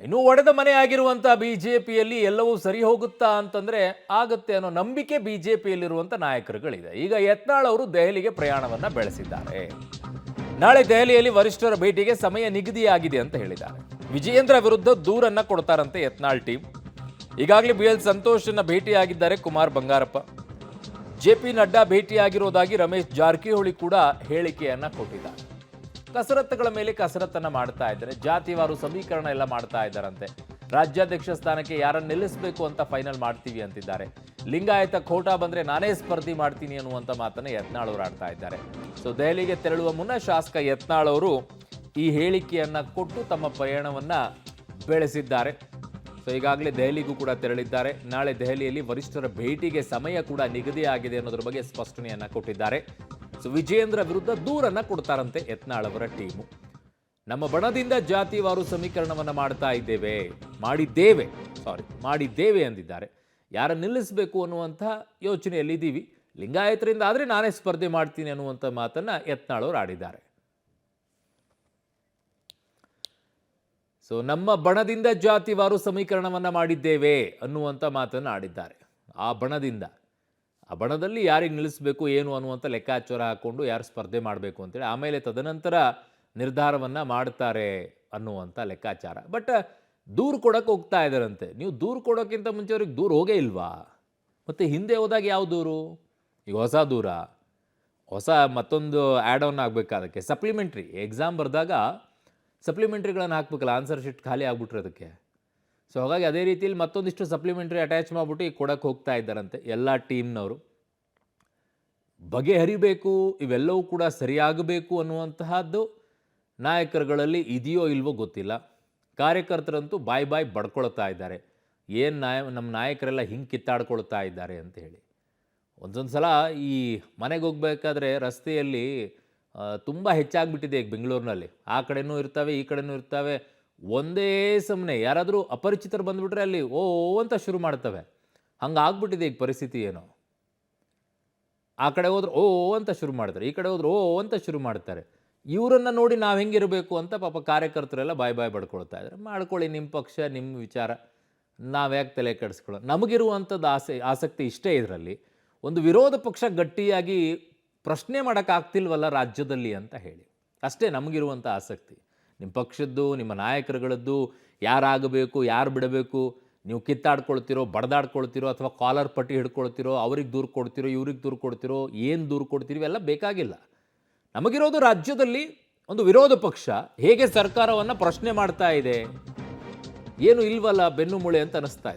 ಇನ್ನು ಒಡೆದ ಮನೆ ಆಗಿರುವಂತಹ ಬಿಜೆಪಿಯಲ್ಲಿ ಎಲ್ಲವೂ ಸರಿ ಹೋಗುತ್ತಾ ಅಂತಂದ್ರೆ ಆಗತ್ತೆ ಅನ್ನೋ ನಂಬಿಕೆ ಬಿಜೆಪಿಯಲ್ಲಿರುವಂತ ನಾಯಕರುಗಳಿದೆ. ಈಗ ಯತ್ನಾಳ್ ಅವರು ದೆಹಲಿಗೆ ಪ್ರಯಾಣವನ್ನ ಬೆಳೆಸಿದ್ದಾರೆ. ನಾಳೆ ದೆಹಲಿಯಲ್ಲಿ ವರಿಷ್ಠರ ಭೇಟಿಗೆ ಸಮಯ ನಿಗದಿಯಾಗಿದೆ ಅಂತ ಹೇಳಿದ್ದಾರೆ. ವಿಜಯೇಂದ್ರ ವಿರುದ್ಧ ದೂರನ್ನ ಕೊಡ್ತಾರಂತೆ ಯತ್ನಾಳ್ ಟೀಮ್. ಈಗಾಗಲೇ BL ಸಂತೋಷನ್ನ ಭೇಟಿಯಾಗಿದ್ದಾರೆ ಕುಮಾರ್ ಬಂಗಾರಪ್ಪ. JP ನಡ್ಡಾ ಭೇಟಿಯಾಗಿರೋದಾಗಿ ರಮೇಶ್ ಜಾರಕಿಹೊಳಿ ಕೂಡ ಹೇಳಿಕೆಯನ್ನ ಕೊಟ್ಟಿದ್ದಾರೆ. ಕಸರತ್ತುಗಳ ಮೇಲೆ ಕಸರತ್ತನ್ನ ಮಾಡ್ತಾ ಇದ್ದಾರೆ. ಜಾತಿವಾರು ಸಮೀಕರಣ ಎಲ್ಲ ಮಾಡ್ತಾ ಇದ್ದಾರಂತೆ. ರಾಜ್ಯಾಧ್ಯಕ್ಷ ಸ್ಥಾನಕ್ಕೆ ಯಾರನ್ನು ನಿಲ್ಲಿಸಬೇಕು ಅಂತ ಫೈನಲ್ ಮಾಡ್ತೀವಿ ಅಂತಿದ್ದಾರೆ. ಲಿಂಗಾಯತ ಖೋಟಾ ಬಂದ್ರೆ ನಾನೇ ಸ್ಪರ್ಧೆ ಮಾಡ್ತೀನಿ ಅನ್ನುವಂಥ ಮಾತನ್ನ ಯತ್ನಾಳ್ ಅವರು ಆಡ್ತಾ ಇದ್ದಾರೆ. ಸೊ ದೆಹಲಿಗೆ ತೆರಳುವ ಮುನ್ನ ಶಾಸಕ ಯತ್ನಾಳ್ ಅವರು ಈ ಹೇಳಿಕೆಯನ್ನ ಕೊಟ್ಟು ತಮ್ಮ ಪಯಣವನ್ನ ಬೆಳೆಸಿದ್ದಾರೆ. ಸೊ ಈಗಾಗಲೇ ದೆಹಲಿಗೂ ಕೂಡ ತೆರಳಿದ್ದಾರೆ. ನಾಳೆ ದೆಹಲಿಯಲ್ಲಿ ವರಿಷ್ಠರ ಭೇಟಿಗೆ ಸಮಯ ಕೂಡ ನಿಗದಿಯಾಗಿದೆ ಅನ್ನೋದ್ರ ಬಗ್ಗೆ ಸ್ಪಷ್ಟನೆಯನ್ನ ಕೊಟ್ಟಿದ್ದಾರೆ. ಸೊ ವಿಜಯೇಂದ್ರ ವಿರುದ್ಧ ದೂರನ್ನ ಕೊಡ್ತಾರಂತೆ ಯತ್ನಾಳ್ ಅವರ ಟೀಮು. ನಮ್ಮ ಬಣದಿಂದ ಜಾತಿವಾರು ಸಮೀಕರಣವನ್ನ ಮಾಡಿದ್ದೇವೆ ಅಂದಿದ್ದಾರೆ. ಯಾರನ್ನು ನಿಲ್ಲಿಸಬೇಕು ಅನ್ನುವಂಥ ಯೋಚನೆಯಲ್ಲಿದ್ದೀವಿ. ಲಿಂಗಾಯತರಿಂದ ಆದರೆ ನಾನೇ ಸ್ಪರ್ಧೆ ಮಾಡ್ತೀನಿ ಅನ್ನುವಂಥ ಮಾತನ್ನ ಯತ್ನಾಳ್ ಅವರು ಆಡಿದ್ದಾರೆ. ಸೊ ನಮ್ಮ ಬಣದಿಂದ ಜಾತಿವಾರು ಸಮೀಕರಣವನ್ನ ಮಾಡಿದ್ದೇವೆ ಅನ್ನುವಂಥ ಮಾತನ್ನು ಆಡಿದ್ದಾರೆ. ಆ ಬಣದಲ್ಲಿ ಯಾರಿಗೆ ನಿಲ್ಲಿಸಬೇಕು ಏನು ಅನ್ನುವಂಥ ಲೆಕ್ಕಾಚಾರ ಹಾಕ್ಕೊಂಡು ಯಾರು ಸ್ಪರ್ಧೆ ಮಾಡಬೇಕು ಅಂತೇಳಿ ಆಮೇಲೆ ತದನಂತರ ನಿರ್ಧಾರವನ್ನು ಮಾಡ್ತಾರೆ ಅನ್ನುವಂಥ ಲೆಕ್ಕಾಚಾರ. ಬಟ್ ದೂರು ಕೊಡೋಕೆ ಹೋಗ್ತಾ ಇದ್ದಾರಂತೆ. ನೀವು ದೂರು ಕೊಡೋಕ್ಕಿಂತ ಮುಂಚೆ ಅವ್ರಿಗೆ ದೂರು ಹೋಗೇ ಇಲ್ವಾ? ಮತ್ತು ಹಿಂದೆ ಹೋದಾಗ ಯಾವ ದೂರು? ಈಗ ಹೊಸ ಮತ್ತೊಂದು ಆ್ಯಡ್ ಆನ್ ಆಗಬೇಕು. ಅದಕ್ಕೆ ಸಪ್ಲಿಮೆಂಟ್ರಿ ಎಕ್ಸಾಮ್ ಬರೆದಾಗ ಸಪ್ಲಿಮೆಂಟ್ರಿಗಳನ್ನು ಹಾಕ್ಬೇಕಲ್ಲ, ಆನ್ಸರ್ ಶೀಟ್ ಖಾಲಿ ಆಗ್ಬಿಟ್ರೆ ಅದಕ್ಕೆ. ಸೊ ಹಾಗಾಗಿ ಅದೇ ರೀತಿಯಲ್ಲಿ ಮತ್ತೊಂದಿಷ್ಟು ಸಪ್ಲಿಮೆಂಟ್ರಿ ಅಟ್ಯಾಚ್ ಮಾಡಿಬಿಟ್ಟು ಈಗ ಕೊಡೋಕ್ಕೆ ಹೋಗ್ತಾ ಇದ್ದಾರಂತೆ ಎಲ್ಲ ಟೀಮ್ನವರು. ಬಗೆಹರಿಬೇಕು, ಇವೆಲ್ಲವೂ ಕೂಡ ಸರಿಯಾಗಬೇಕು ಅನ್ನುವಂತಹದ್ದು ನಾಯಕರುಗಳಲ್ಲಿ ಇದೆಯೋ ಇಲ್ವೋ ಗೊತ್ತಿಲ್ಲ. ಕಾರ್ಯಕರ್ತರಂತೂ ಬಾಯ್ ಬಡ್ಕೊಳ್ತಾ ಇದ್ದಾರೆ. ನಮ್ಮ ನಾಯಕರೆಲ್ಲ ಹಿಂಗೆ ಕಿತ್ತಾಡ್ಕೊಳ್ತಾ ಇದ್ದಾರೆ ಅಂತ ಹೇಳಿ. ಒಂದೊಂದು ಸಲ ಈ ಮನೆಗೆ ಹೋಗ್ಬೇಕಾದ್ರೆ ರಸ್ತೆಯಲ್ಲಿ ತುಂಬ ಹೆಚ್ಚಾಗಿಬಿಟ್ಟಿದೆ ಈಗ ಬೆಂಗಳೂರಿನಲ್ಲಿ. ಆ ಕಡೆನೂ ಇರ್ತವೆ, ಈ ಕಡೆನೂ ಇರ್ತವೆ. ಒಂದೇ ಸಮನೆ ಯಾರಾದರೂ ಅಪರಿಚಿತರು ಬಂದುಬಿಟ್ರೆ ಅಲ್ಲಿ ಓ ಅಂತ ಶುರು ಮಾಡ್ತವೆ. ಹಂಗಾಗ್ಬಿಟ್ಟಿದೆ ಈಗ ಪರಿಸ್ಥಿತಿ. ಏನೋ ಆ ಕಡೆ ಹೋದ್ರೆ ಓ ಅಂತ ಶುರು ಮಾಡ್ತಾರೆ, ಈ ಕಡೆ ಹೋದ್ರೆ ಓ ಅಂತ ಶುರು ಮಾಡ್ತಾರೆ. ಇವರನ್ನು ನೋಡಿ ನಾವು ಹೆಂಗಿರಬೇಕು ಅಂತ ಪಾಪ ಕಾರ್ಯಕರ್ತರೆಲ್ಲ ಬಾಯ್ ಬಡ್ಕೊಳ್ತಾ ಇದ್ದಾರೆ. ಮಾಡ್ಕೊಳ್ಳಿ, ನಿಮ್ಮ ಪಕ್ಷ, ನಿಮ್ಮ ವಿಚಾರ, ನಾವ್ಯಾಕೆ ತಲೆ ಕೆಡಿಸ್ಕೊಳ್ಳೋ. ನಮಗಿರುವಂಥದ್ದು ಆಸಕ್ತಿ ಇಷ್ಟೇ. ಇದರಲ್ಲಿ ಒಂದು ವಿರೋಧ ಪಕ್ಷ ಗಟ್ಟಿಯಾಗಿ ಪ್ರಶ್ನೆ ಮಾಡೋಕ್ಕಾಗ್ತಿಲ್ವಲ್ಲ ರಾಜ್ಯದಲ್ಲಿ ಅಂತ ಹೇಳಿ, ಅಷ್ಟೇ ನಮಗಿರುವಂಥ ಆಸಕ್ತಿ. ನಿಮ್ಮ ಪಕ್ಷದ್ದು, ನಿಮ್ಮ ನಾಯಕರುಗಳದ್ದು, ಯಾರಾಗಬೇಕು, ಯಾರು ಬಿಡಬೇಕು, ನೀವು ಕಿತ್ತಾಡ್ಕೊಳ್ತಿರೋ, ಬಡ್ದಾಡ್ಕೊಳ್ತಿರೋ, ಅಥವಾ ಕಾಲರ್ ಪಟ್ಟಿ ಹಿಡ್ಕೊಳ್ತಿರೋ, ಅವ್ರಿಗೆ ದೂರು ಕೊಡ್ತಿರೋ, ಇವ್ರಿಗೆ ದೂರು ಕೊಡ್ತಿರೋ, ಏನು ದೂರು ಕೊಡ್ತಿರೋ, ಇವೆಲ್ಲ ಬೇಕಾಗಿಲ್ಲ. ನಮಗಿರೋದು ರಾಜ್ಯದಲ್ಲಿ ಒಂದು ವಿರೋಧ ಪಕ್ಷ ಹೇಗೆ ಸರ್ಕಾರವನ್ನು ಪ್ರಶ್ನೆ ಮಾಡ್ತಾ ಇದೆ, ಏನು ಇಲ್ವಲ್ಲ ಬೆನ್ನು ಮೂಳೆ ಅಂತ ಅನಿಸ್ತಾ ಇದೆ.